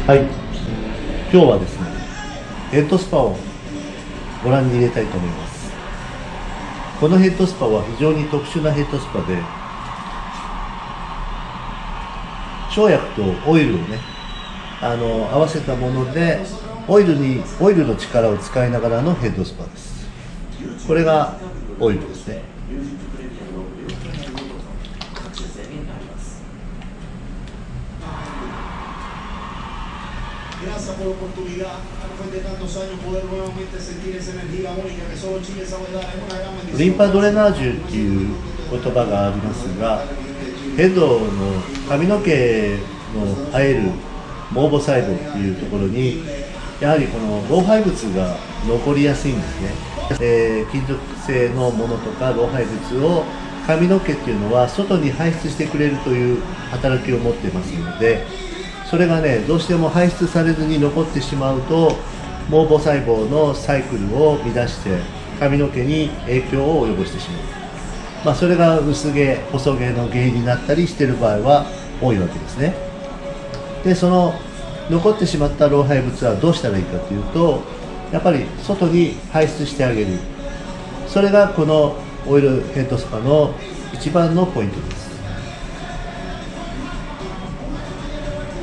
はい、今日はですね、ヘッドスパをご覧に入れたいと思います。このヘッドスパは非常に特殊なヘッドスパで、生薬とオイルをね、合わせたもので、オイルの力を使いながらのヘッドスパです。これがオイルですね。Gracias por la oportunidad, después de tantos años, poder nuevamente sentir esa energía única que solo Chile sabe dar. Es una gran bendición. リンパドレナージュっていう言葉がありますが、ヘッドの髪の毛の生える毛母細胞っていうところに、やはりこの老廃物が残りやすいんですね。金属製のものとか老廃物を髪の毛っていうのは外に排出してくれるという働きを持っていますので、それがね、どうしても排出されずに残ってしまうと、毛母細胞のサイクルを乱して髪の毛に影響を及ぼしてしまう、それが薄毛、細毛の原因になったりしている場合は多いわけですね。で、その残ってしまった老廃物はどうしたらいいかというと、やっぱり外に排出してあげる。それがこのオイルヘッドスパの一番のポイントです。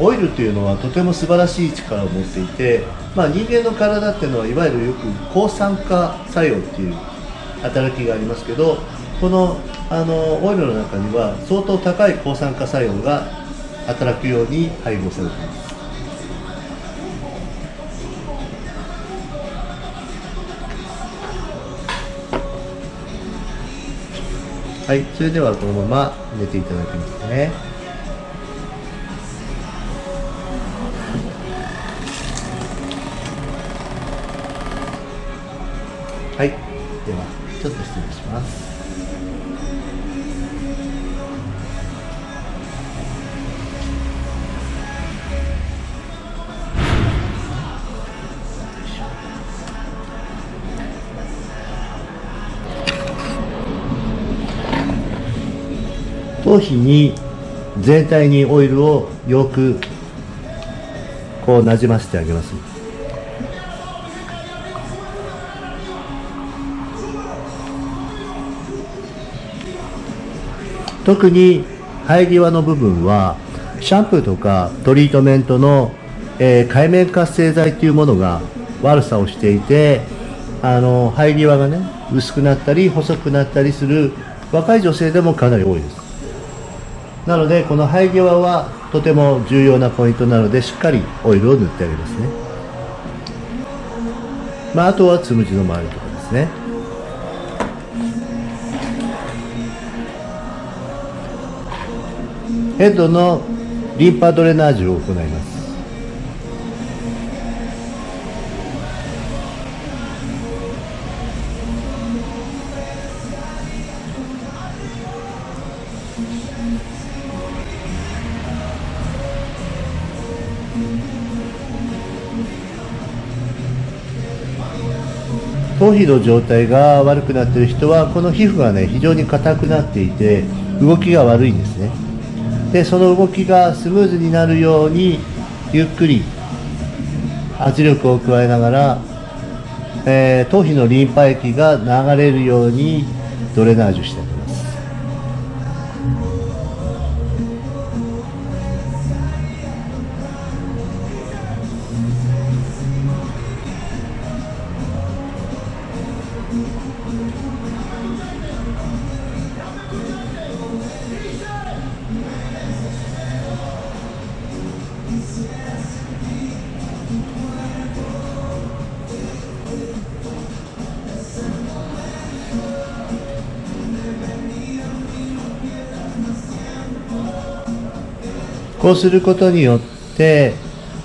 オイルというのはとても素晴らしい力を持っていて、人間の体っていうのはいわゆるよく抗酸化作用っていう働きがありますけど、このオイルの中には相当高い抗酸化作用が働くように配合されています。はい、それではこのまま入れていただきますね。はい、ではちょっと失礼します。頭皮に全体にオイルをよくこうなじませてあげます。特に生え際の部分はシャンプーとかトリートメントの、界面活性剤というものが悪さをしていて、生え際がね薄くなったり細くなったりする若い女性でもかなり多いです。なのでこの生え際はとても重要なポイントなので、しっかりオイルを塗ってあげますね。あとはつむじの周りとかですね。ヘッドのリンパドレナージュを行います。頭皮の状態が悪くなっている人は、この皮膚がね非常に硬くなっていて動きが悪いんですね。で、その動きがスムーズになるようにゆっくり圧力を加えながら、頭皮のリンパ液が流れるようにドレナージュしてあげます。こうすることによって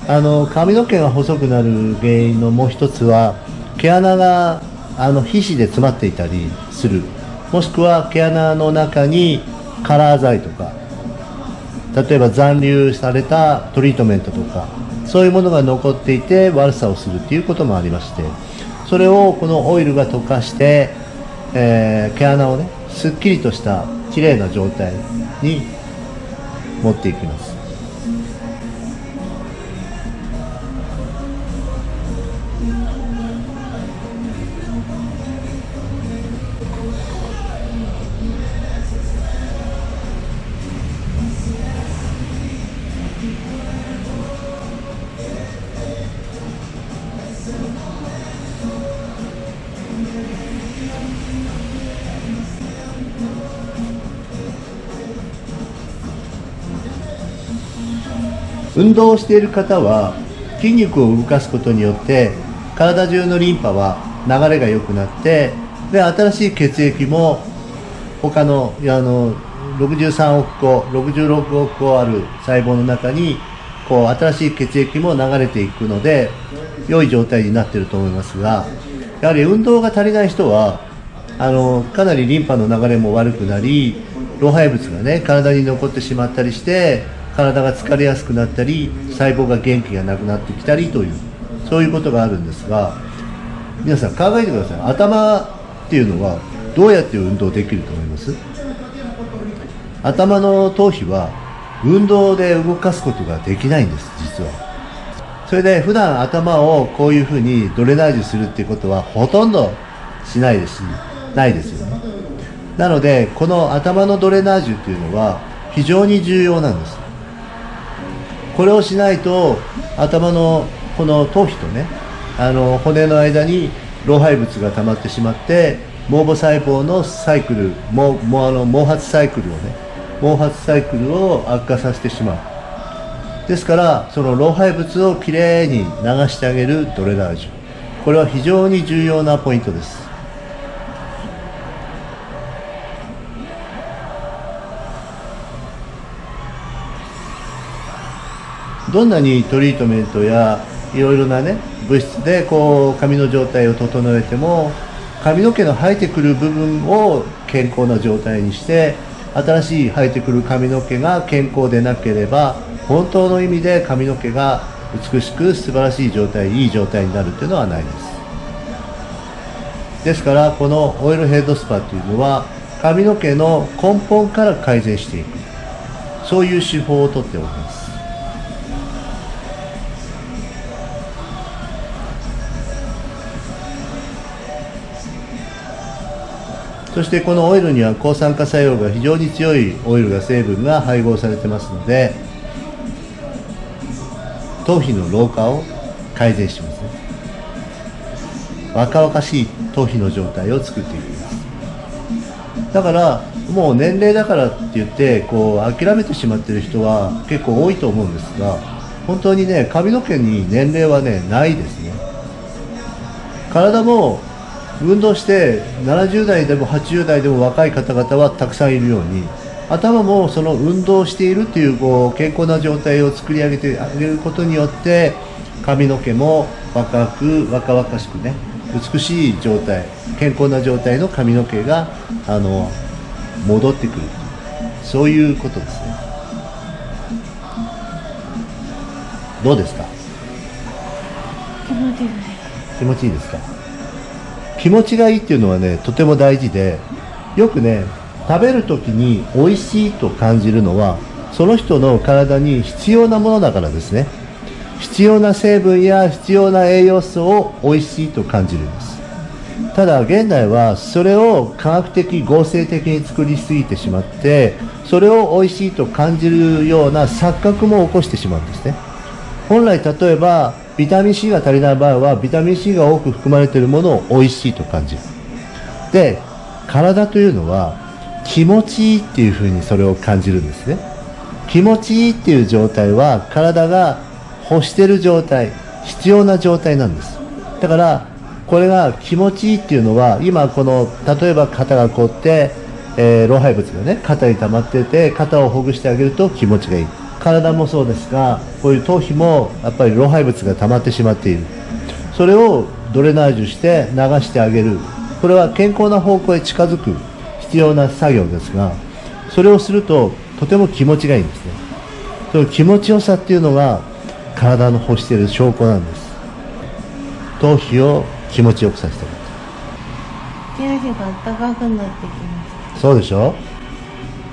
髪の毛が細くなる原因のもう一つは、毛穴が皮脂で詰まっていたりする、もしくは毛穴の中にカラー剤とか、例えば残留されたトリートメントとか、そういうものが残っていて悪さをするということもありまして、それをこのオイルが溶かして、毛穴をねすっきりとしたきれいな状態に持っていきます。運動をしている方は筋肉を動かすことによって体中のリンパは流れが良くなって、で新しい血液も他の63億個66億個ある細胞の中にこう新しい血液も流れていくので良い状態になっていると思いますが、やはり運動が足りない人はかなりリンパの流れも悪くなり、老廃物がね体に残ってしまったりして体が疲れやすくなったり細胞が元気がなくなってきたりという、そういうことがあるんですが、皆さん考えてください。頭っていうのはどうやって運動できると思います？頭の頭皮は運動で動かすことができないんです、実は。それで普段頭をこういうふうにドレナージュするっていうことはほとんどしないですし、ないですよね。なのでこの頭のドレナージュっていうのは非常に重要なんです。これをしないと頭のこの頭皮とね骨の間に老廃物が溜まってしまって毛母細胞のサイクル毛髪サイクルを悪化させてしまう。ですからその老廃物をきれいに流してあげるドレナージュ、これは非常に重要なポイントです。どんなにトリートメントやいろいろなね物質でこう髪の状態を整えても、髪の毛の生えてくる部分を健康な状態にして新しい生えてくる髪の毛が健康でなければ本当の意味で髪の毛が美しく素晴らしい状態、いい状態になるというのはないです。ですからこのオイルヘッドスパというのは髪の毛の根本から改善していく、そういう手法をとっております。そしてこのオイルには抗酸化作用が非常に強いオイルが成分が配合されてますので、頭皮の老化を改善しますね。若々しい頭皮の状態を作っていきます。だからもう年齢だからって言ってこう諦めてしまっている人は結構多いと思うんですが、本当にね髪の毛に年齢はねないですね。体も運動して70代でも80代でも若い方々はたくさんいるように、頭もその運動しているという健康な状態を作り上げてあげることによって髪の毛も若々しくね美しい状態、健康な状態の髪の毛が戻ってくる、そういうことですね。どうですか？気持ちいいですか？気持ちがいいっていうのはねとても大事で、よくね食べるときに美味しいと感じるのはその人の体に必要なものだからですね。必要な成分や必要な栄養素を美味しいと感じるんです。ただ現代はそれを科学的合成的に作りすぎてしまって、それを美味しいと感じるような錯覚も起こしてしまうんですね。本来例えばビタミン C が足りない場合はビタミン C が多く含まれているものを美味しいと感じる。で、体というのは気持ちいいっていうふうにそれを感じるんですね。気持ちいいっていう状態は体が欲している状態、必要な状態なんです。だからこれが気持ちいいっていうのは今この例えば肩が凝って、老廃物がね肩に溜まってて肩をほぐしてあげると気持ちがいい。体もそうですが、こういう頭皮もやっぱり老廃物が溜まってしまっている。それをドレナージュして流してあげる。これは健康な方向へ近づく必要な作業ですが、それをするととても気持ちがいいんですね。その気持ちよさっていうのが体の欲している証拠なんです。頭皮を気持ちよくさせてあげる。手足が暖かくなってきました。そうでしょ。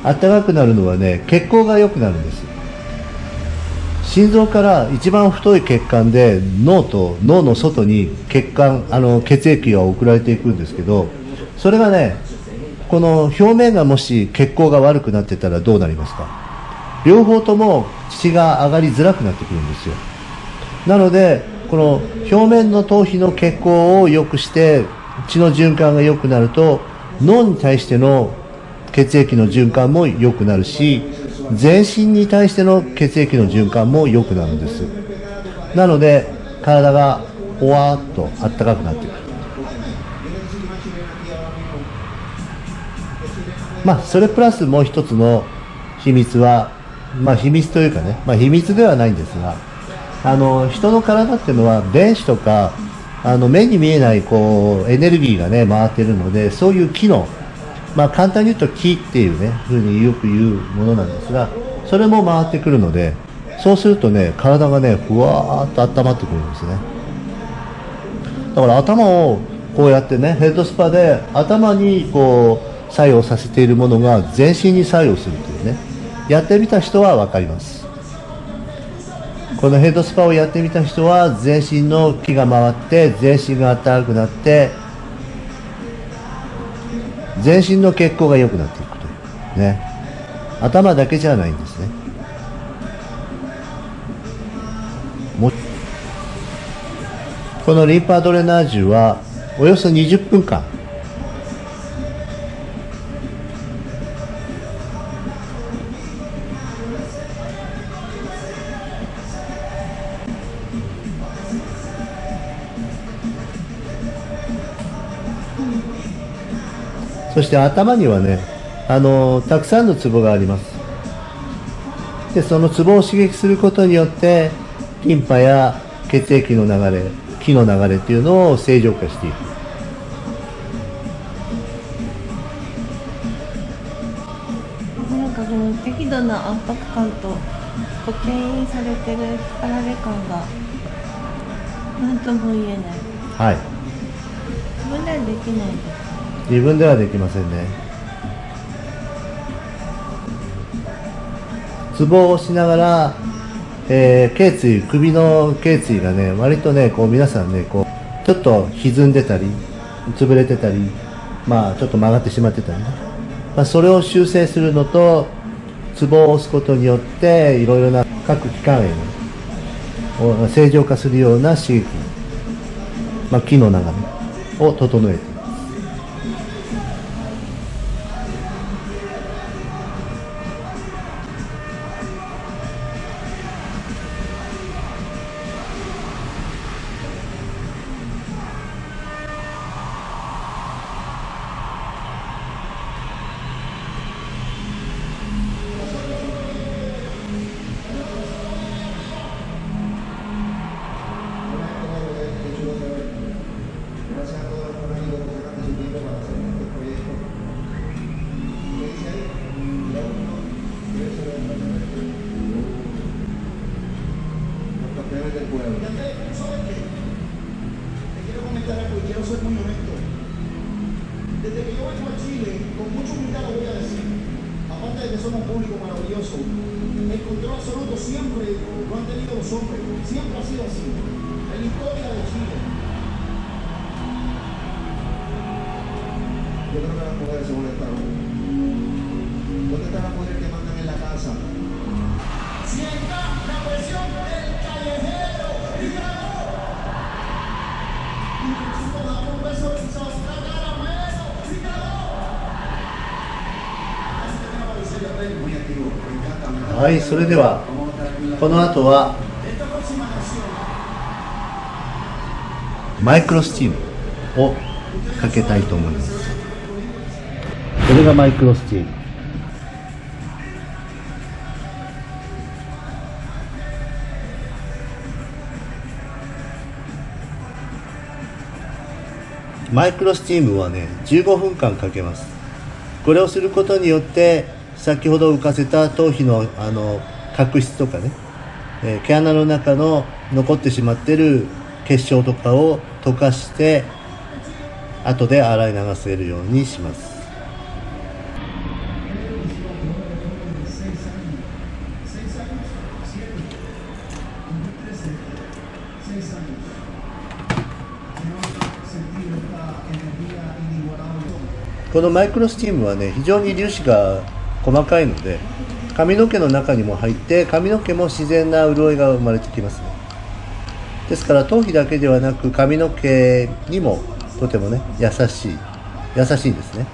暖かくなるのはね、血行が良くなるんです。心臓から一番太い血管で脳の外に血液が送られていくんですけど、それがねこの表面がもし血行が悪くなってたらどうなりますか？両方とも血が上がりづらくなってくるんですよ。なのでこの表面の頭皮の血行を良くして血の循環が良くなると脳に対しての血液の循環も良くなるし、全身に対しての血液の循環も良くなるんです。なので体がほわーっとあったかくなってくる。それプラスもう一つの秘密は、秘密というかね、秘密ではないんですが、人の体っていうのは電子とか目に見えないエネルギーがね回ってるので、そういう機能、簡単に言うと気っていうね風によく言うものなんですが、それも回ってくるので、そうするとね体がねふわーっと温まってくるんですね。だから頭をこうやってねヘッドスパで頭に作用させているものが全身に作用するというね、やってみた人は分かります。このヘッドスパをやってみた人は全身の気が回って全身が温かくなって全身の血行が良くなっていくというね、頭だけじゃないんですね。このリンパドレナージュはおよそ20分間そして頭にはね、たくさんのツボがあります。で、そのツボを刺激することによって、リンパや血液の流れ、気の流れっていうのを正常化していく。なんかこの適度な圧迫感と牽引されてるあられ感が何とも言えない。はい。自分ではできないです。自分ではできませんね。ツボを押しながら、頸椎、首の頸椎がね、割とね、皆さんね、ちょっと歪んでたり、潰れてたり、ちょっと曲がってしまってたりね。それを修正するのと、ツボを押すことによって、いろいろな各器官へを正常化するような刺激、気の流れを整えている。Desde que yo vengo a Chile, con mucha humildad lo voy a decir, aparte de que somos un público maravilloso, el control absoluto siempre lo han tenido los hombres, siempre ha sido así, en la historia de Chile. Yo creo que las mujeres se molestaron. ¿Dónde están las mujeres que mandan en la casa? Sienta la presión del callejero y ganó. Y el chico da un beso en su caramelo y ganó. Muy activo, me encanta. はい、それではこの後はマイクロスチームをかけたいと思います。これがマイクロスチーム。マイクロスチームはね、15分間かけます。これをすることによって先ほど浮かせた頭皮の角質とかね、毛穴の中の残ってしまっている結晶とかを溶かして後で洗い流せるようにします。このマイクロスチームはね、非常に粒子が細かいので髪の毛の中にも入って髪の毛も自然な潤いが生まれてきますね。ですから頭皮だけではなく髪の毛にもとてもね優しいんですね。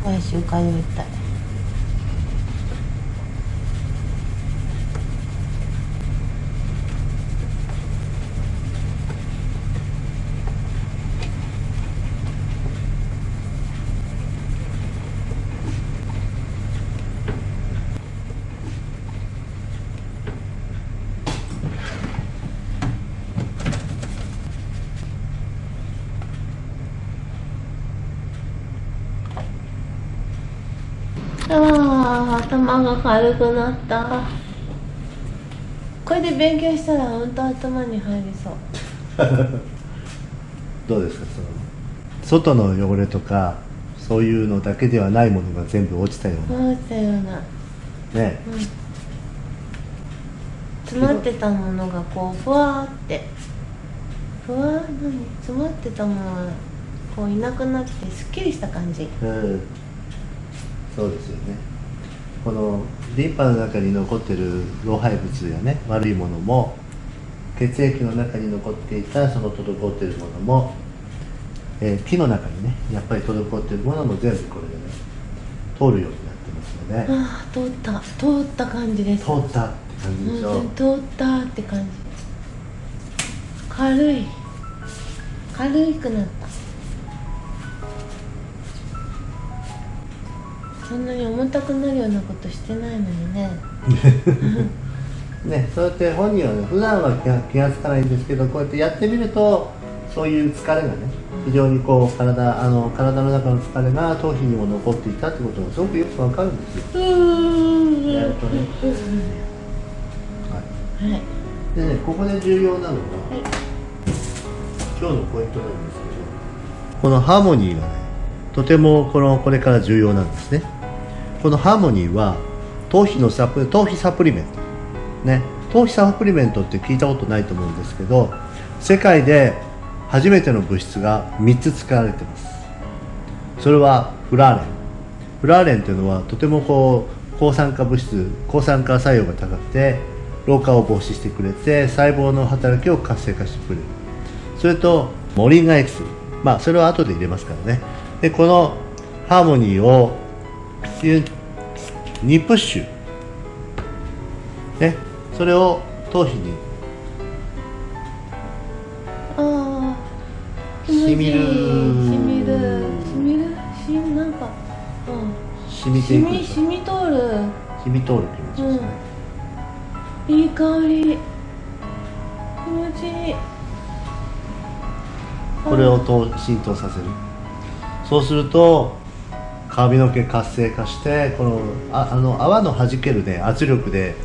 来週通いたい。ああ、頭が軽くなった。これで勉強したら本当頭に入りそう。どうですか、外の汚れとかそういうのだけではないものが全部落ちたような落ちたような、ね、詰まってたものがこうふわーって詰まってたものがこういなくなってすっきりした感じ。そうですよね。このリンパの中に残ってる老廃物やね、悪いものも血液の中に残っていたその滞っているものも、木の中にねやっぱり滞っているものも全部これでね通るようになってますので、ああ、通った感じです。通ったって感じでしょ。通ったって感じ。軽くなった。そんなに重たくなるようなことしてないのにね。ね、そうやって本人はね普段は気がつかないんですけど、こうやってやってみるとそういう疲れがね非常にこう体の中の疲れが頭皮にも残っていたってことがすごくよくわかるんですよ。やるとね。はい。でね、ここで重要なのが、今日のポイントなんですけど、このハーモニーがねとてもこれから重要なんですね。このハーモニーは頭皮サプリメントね、頭皮サプリメントって聞いたことないと思うんですけど、世界で初めての物質が3つ使われています。それはフラーレンというのはとても抗酸化作用が高くて老化を防止してくれて細胞の働きを活性化してくれる。それとモリンガエキス、それは後で入れますからね。でこのハーモニーを2プッシュね、それを頭皮にしみるなんか、染みていくでしょ。染み通る気持ちですね。いい香り、気持ちいい。これを浸透させる。そうすると髪の毛活性化して、この泡の弾けるね圧力で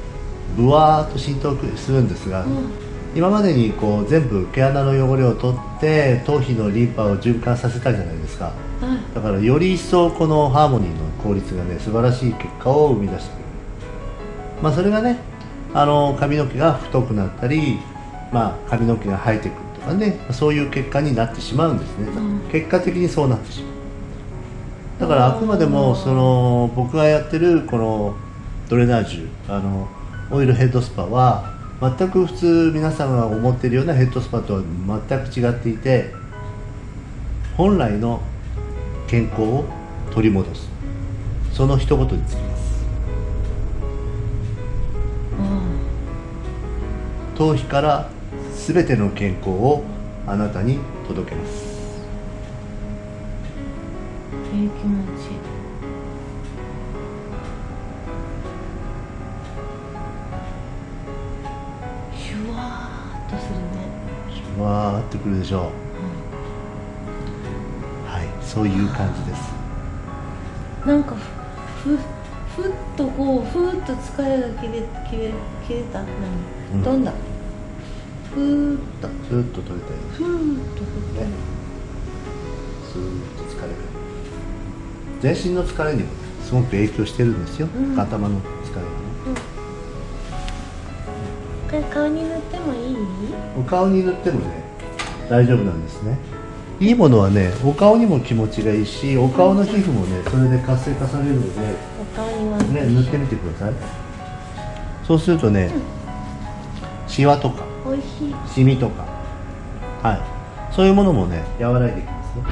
ブワーッと浸透するんですが、今までに全部毛穴の汚れを取って頭皮のリンパを循環させたじゃないですか。だからより一層このハーモニーの効率がね素晴らしい結果を生み出してくれる。それがね髪の毛が太くなったり、髪の毛が生えてくるとかね、そういう結果になってしまうんですね。結果的にそうなってしまう。だからあくまでも僕がやってるこのドレナージュオイルヘッドスパは全く普通皆さんが思っているようなヘッドスパとは全く違っていて、本来の健康を取り戻す、その一言につきます。頭皮から全ての健康をあなたに届けます。いい気持ち。シュワーっとするね。シュワーってくるでしょう。はい、そういう感じです。なんかふっと疲れが切れた。飛んだ。ふーっと取れたよ。ふーっとね、スーッと疲れが全身の疲れにもすごく影響してるんですよ。頭の疲れがね。これ顔に塗ってもいい？お顔に塗ってもね大丈夫なんですね。いいものはねお顔にも気持ちがいいし、お顔の皮膚もねそれで活性化されるので、お顔には塗ってみてください。そうするとね、シワとかおいしい。シミとか、そういうものもね和らいでいきますね。